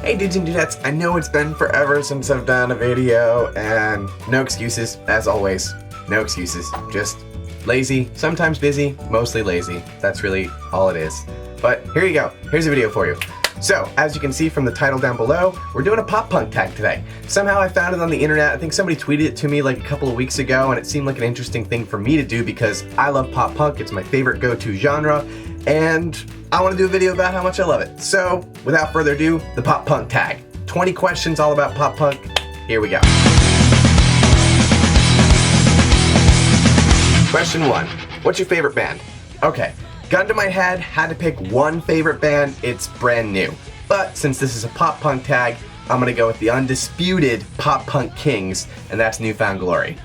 Hey dudes and dudettes, I know it's been forever since I've done a video, and no excuses, as always. No excuses, just lazy, sometimes busy, mostly lazy. That's really all it is. But here you go, here's a video for you. So, as you can see from the title down below, we're doing a pop-punk tag today. Somehow I found it on the internet. I think somebody tweeted it to me like a couple of weeks ago, and it seemed like an interesting thing for me to do because I love pop-punk. It's my favorite go-to genre, and I want to do a video about how much I love it. So, without further ado, the pop-punk tag. 20 questions all about pop-punk. Here we go. Question 1. What's your favorite band? Okay. Gun to my head, had to pick one favorite band, it's Brand New. But since this is a pop-punk tag, I'm gonna go with the undisputed pop-punk kings, and that's New Found Glory.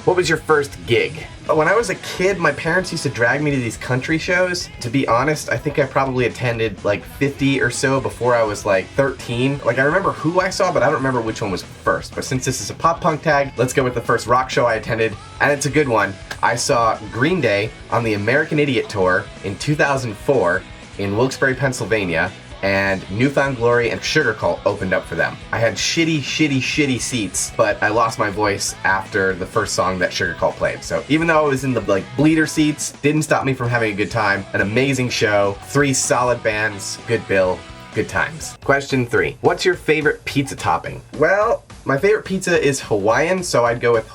What was your first gig? When I was a kid, my parents used to drag me to these country shows. To be honest, I think I probably attended like 50 or so before I was like 13. Like I remember who I saw, but I don't remember which one was first. But since this is a pop-punk tag, let's go with the first rock show I attended, and it's a good one. I saw Green Day on the American Idiot Tour in 2004 in Wilkes-Barre, Pennsylvania, and New Found Glory and Sugar Cult opened up for them. I had shitty seats, but I lost my voice after the first song that Sugar Cult played. So even though I was in the like bleeder seats, didn't stop me from having a good time. An amazing show, 3 solid bands, good bill, good times. Question 3. What's your favorite pizza topping? Well, my favorite pizza is Hawaiian, so I'd go with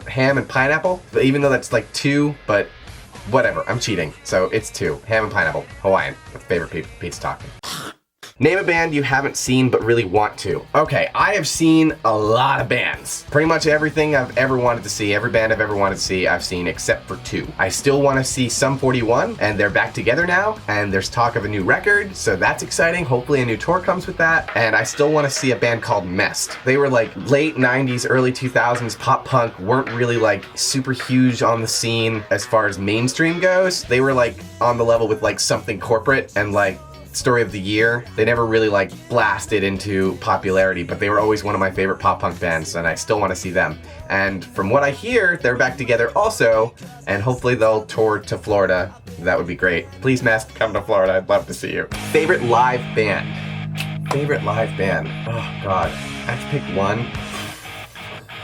ham and pineapple. But even though that's like 2, but whatever, I'm cheating. So it's 2. Ham and pineapple, Hawaiian. My favorite pizza topping. Name a band you haven't seen but really want to. Okay, I have seen a lot of bands. Pretty much everything I've ever wanted to see, every band I've ever wanted to see, I've seen except for 2. I still want to see Sum 41, and they're back together now, and there's talk of a new record, so that's exciting. Hopefully a new tour comes with that. And I still want to see a band called Mest. They were like late 90s, early 2000s pop punk, weren't really like super huge on the scene as far as mainstream goes. They were like on the level with like Something Corporate and like Story of the Year. They never really like blasted into popularity, but they were always one of my favorite pop punk bands, and I still want to see them. And from what I hear, they're back together also, and hopefully they'll tour to Florida. That would be great. Please, Mest, come to Florida. I'd love to see you. Favorite live band? Favorite live band? Oh God, I have to pick one.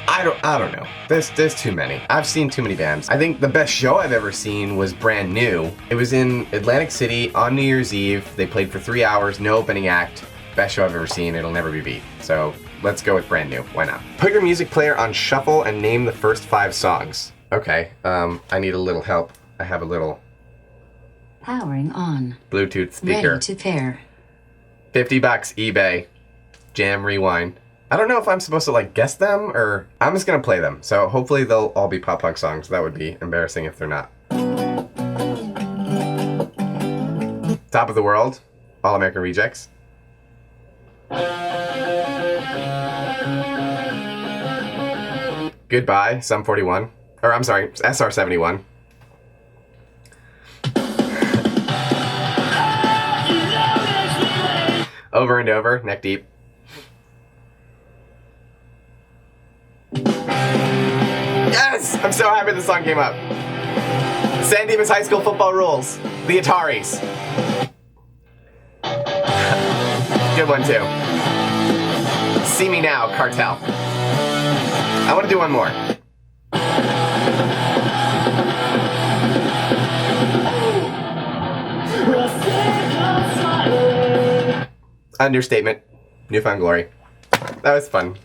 I don't know. There's too many. I've seen too many bands. I think the best show I've ever seen was Brand New. It was in Atlantic City on New Year's Eve. They played for 3 hours, no opening act. Best show I've ever seen. It'll never be beat. So let's go with Brand New. Why not? Put your music player on shuffle and name the first 5 songs. Okay, I need a little help. I have a little powering on. Bluetooth speaker. Ready to pair. $50 eBay. Jam Rewind. I don't know if I'm supposed to like guess them or I'm just gonna play them. So hopefully they'll all be pop punk songs. That would be embarrassing if they're not. Top of the World, All American Rejects. Goodbye, Sum 41. Or I'm sorry, SR 71. Over and Over, Neck Deep. Yes! I'm so happy this song came up. San Dimas High School Football Rules. The Ataris. Good one too. See Me Now, Cartel. I want to do one more. Understatement. New Found Glory. That was fun.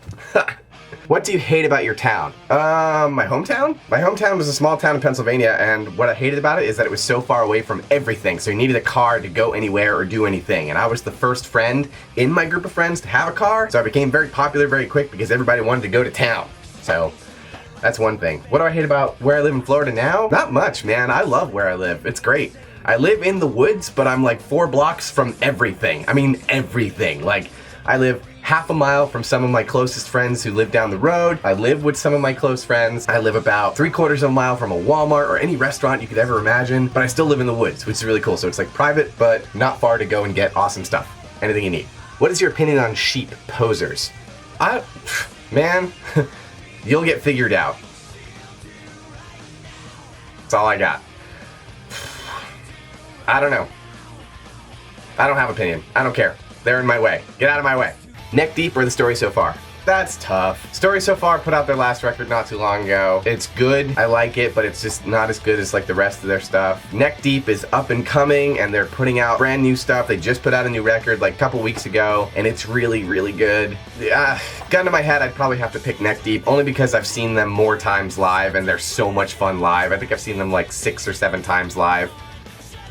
What do you hate about your town? My hometown? My hometown was a small town in Pennsylvania, and what I hated about it is that it was so far away from everything, so you needed a car to go anywhere or do anything, and I was the first friend in my group of friends to have a car, so I became very popular very quick because everybody wanted to go to town. So, that's one thing. What do I hate about where I live in Florida now? Not much, man. I love where I live. It's great. I live in the woods, but I'm like 4 blocks from everything. I mean, everything. Like, I live half a mile from some of my closest friends who live down the road. I live with some of my close friends. I live about 3/4 of a mile from a Walmart or any restaurant you could ever imagine, but I still live in the woods, which is really cool. So it's like private, but not far to go and get awesome stuff. Anything you need. What is your opinion on sheep posers? Man, you'll get figured out. That's all I got. I don't know. I don't have opinion. I don't care. They're in my way. Get out of my way. Neck Deep or The Story So Far? That's tough. Story So Far put out their last record not too long ago. It's good, I like it, but it's just not as good as like the rest of their stuff. Neck Deep is up and coming, and they're putting out brand new stuff. They just put out a new record like a couple weeks ago, and it's really, really good. Gun to my head, I'd probably have to pick Neck Deep, only because I've seen them more times live, and they're so much fun live. I think I've seen them like 6 or 7 times live.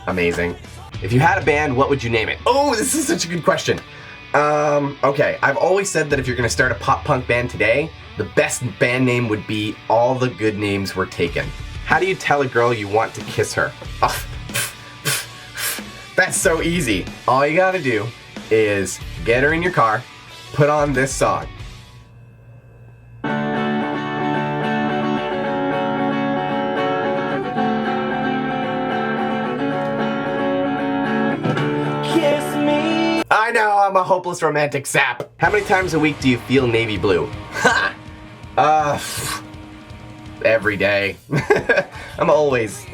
Amazing. If you had a band, what would you name it? Oh, this is such a good question. Okay, I've always said that if you're gonna start a pop punk band today, the best band name would be All the Good Names Were Taken. How do you tell a girl you want to kiss her? Oh, that's so easy. All you gotta do is get her in your car, put on this song. I know, I'm a hopeless romantic sap. How many times a week do you feel navy blue? Ha! Every day. I'm always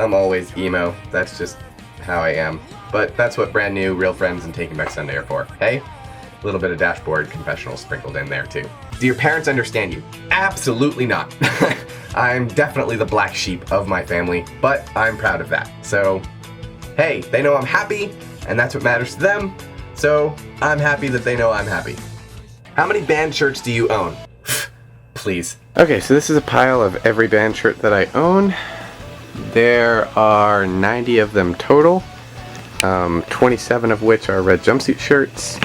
emo. That's just how I am. But that's what Brand New, Real Friends, and Taking Back Sunday are for. Hey? A little bit of Dashboard Confessional sprinkled in there too. Do your parents understand you? Absolutely not. I'm definitely the black sheep of my family, but I'm proud of that. So, hey, they know I'm happy, and that's what matters to them. So, I'm happy that they know I'm happy. How many band shirts do you own? Please. Okay, so this is a pile of every band shirt that I own. There are 90 of them total, 27 of which are red jumpsuit shirts,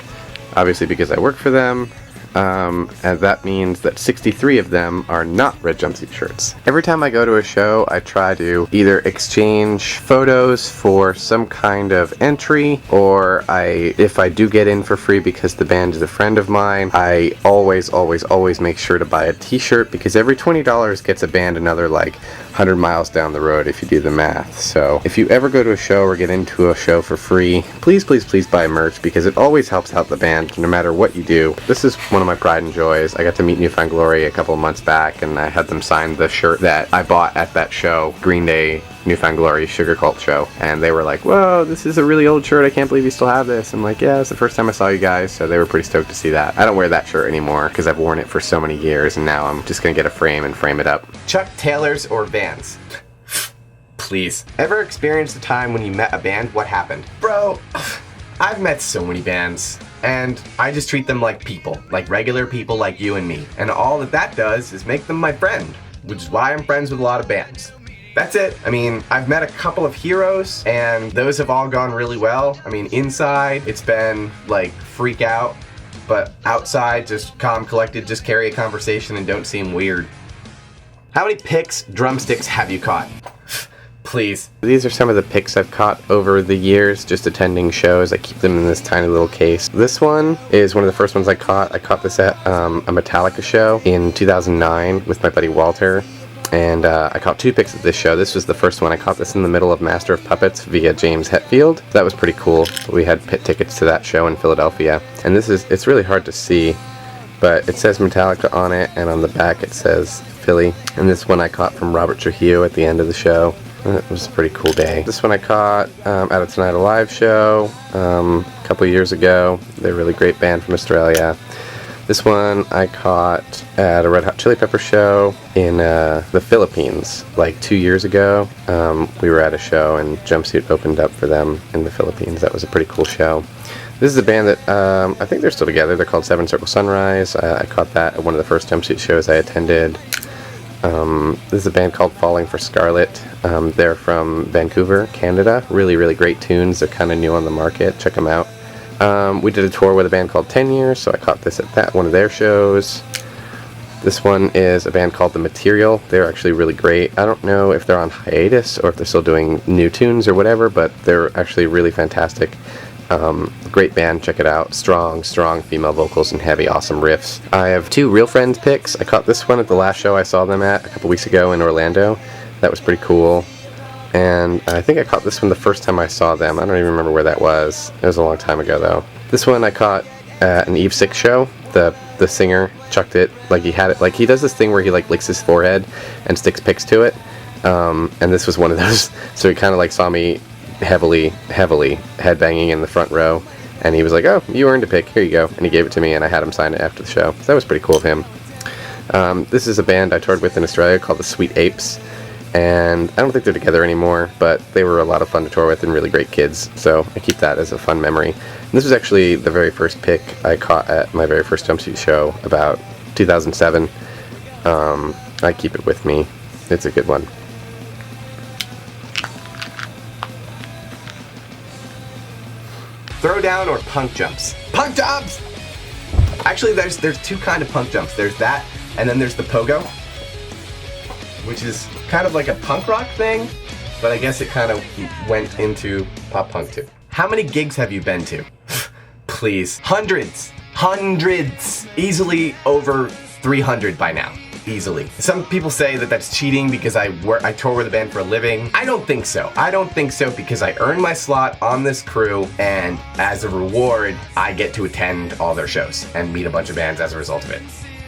obviously because I work for them. And that means that 63 of them are not red jumpsuit shirts. Every time I go to a show, I try to either exchange photos for some kind of entry, or if I do get in for free because the band is a friend of mine, I always make sure to buy a t-shirt, because every $20 gets a band another like 100 miles down the road if you do the math. So if you ever go to a show or get into a show for free, please buy merch, because it always helps out the band no matter what you do. This is one of my pride and joys. I got to meet New Found Glory a couple of months back, and I had them sign the shirt that I bought at that show, Green Day New Found Glory Sugar Cult show, and they were like, whoa, this is a really old shirt, I can't believe you still have this. I'm like, yeah, it's the first time I saw you guys, so they were pretty stoked to see that. I don't wear that shirt anymore because I've worn it for so many years, and now I'm just gonna get a frame and frame it up. Chuck Taylors or Vans? Please. Ever experienced a time when you met a band? What happened? Bro, I've met so many bands, and I just treat them like people, like regular people like you and me. And all that does is make them my friend, which is why I'm friends with a lot of bands. That's it. I mean, I've met a couple of heroes, and those have all gone really well. I mean, inside, it's been like freak out, but outside, just calm, collected, just carry a conversation and don't seem weird. How many picks, drumsticks have you caught? Please. These are some of the picks I've caught over the years, just attending shows. I keep them in this tiny little case. This one is one of the first ones I caught. I caught this at a Metallica show in 2009 with my buddy Walter. And I caught 2 picks at this show. This was the first one. I caught this in the middle of Master of Puppets via James Hetfield. That was pretty cool. We had pit tickets to that show in Philadelphia. And it's really hard to see, but it says Metallica on it, and on the back it says Philly. And this one I caught from Robert Trujillo at the end of the show. It was a pretty cool day. This one I caught at a Tonight Alive show a couple years ago. They're a really great band from Australia. This one I caught at a Red Hot Chili Pepper show in the Philippines like 2 years ago. We were at a show and Jumpsuit opened up for them in the Philippines. That was a pretty cool show. This is a band that I think they're still together. They're called Seven Circle Sunrise. I caught that at one of the first Jumpsuit shows I attended. This is a band called Falling for Scarlet. They're from Vancouver, Canada. Really, really great tunes. They're kind of new on the market. Check them out. We did a tour with a band called 10 Years, so I caught this at one of their shows. This one is a band called The Material. They're actually really great. I don't know if they're on hiatus or if they're still doing new tunes or whatever, but they're actually really fantastic. Great band, check it out. Strong female vocals and heavy, awesome riffs. I have 2 Real Friends picks. I caught this one at the last show I saw them at a couple weeks ago in Orlando. That was pretty cool. And I think I caught this one the first time I saw them. I don't even remember where that was. It was a long time ago though. This one I caught at an Eve 6 show. The singer chucked it, like he had it, like he does this thing where he like licks his forehead and sticks picks to it. And this was one of those. So he kind of like saw me heavily headbanging in the front row, And he was like, oh, you earned a pick, here you go. And he gave it to me, and I had him sign it after the show. So that was pretty cool of him. This is a band I toured with in Australia called the Sweet Apes. And I don't think they're together anymore, but they were a lot of fun to tour with and really great kids, so I keep that as a fun memory. And this was actually the very first pick I caught at my very first jumpsuit show about 2007. I keep it with me. It's a good one. Throwdown or punk jumps? Punk jumps! Actually, there's two kind of punk jumps. There's that, and then there's the pogo, which is kind of like a punk rock thing, but I guess it kind of went into pop punk too. How many gigs have you been to? Please. Hundreds. Easily over 300 by now. Easily. Some people say that that's cheating because I tour with a band for a living. I don't think so. I don't think so because I earned my slot on this crew, and as a reward, I get to attend all their shows and meet a bunch of bands as a result of it.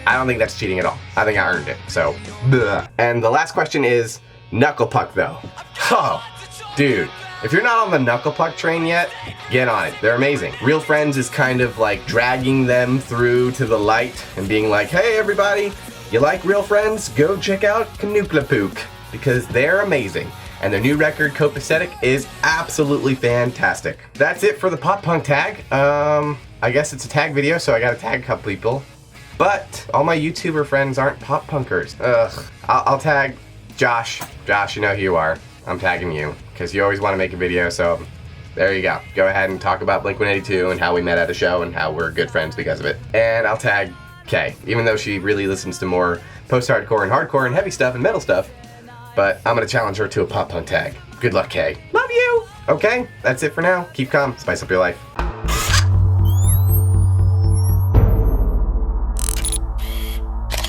I don't think that's cheating at all. I think I earned it, so bleh. And the last question is knuckle puck though. Oh, dude, if you're not on the knuckle puck train yet, get on it. They're amazing. Real Friends is kind of like dragging them through to the light and being like, hey everybody, you like Real Friends? Go check out pUNK because they're amazing. And their new record, Copacetic, is absolutely fantastic. That's it for the pop punk tag. I guess it's a tag video, so I gotta tag a couple people. But all my YouTuber friends aren't pop punkers. Ugh. I'll tag Josh. Josh, you know who you are. I'm tagging you because you always want to make a video, so there you go. Go ahead and talk about Blink-182 and how we met at a show and how we're good friends because of it. And I'll tag Kay, even though she really listens to more post-hardcore and hardcore and heavy stuff and metal stuff. But I'm going to challenge her to a pop punk tag. Good luck, Kay. Love you! Okay, that's it for now. Keep calm. Spice up your life.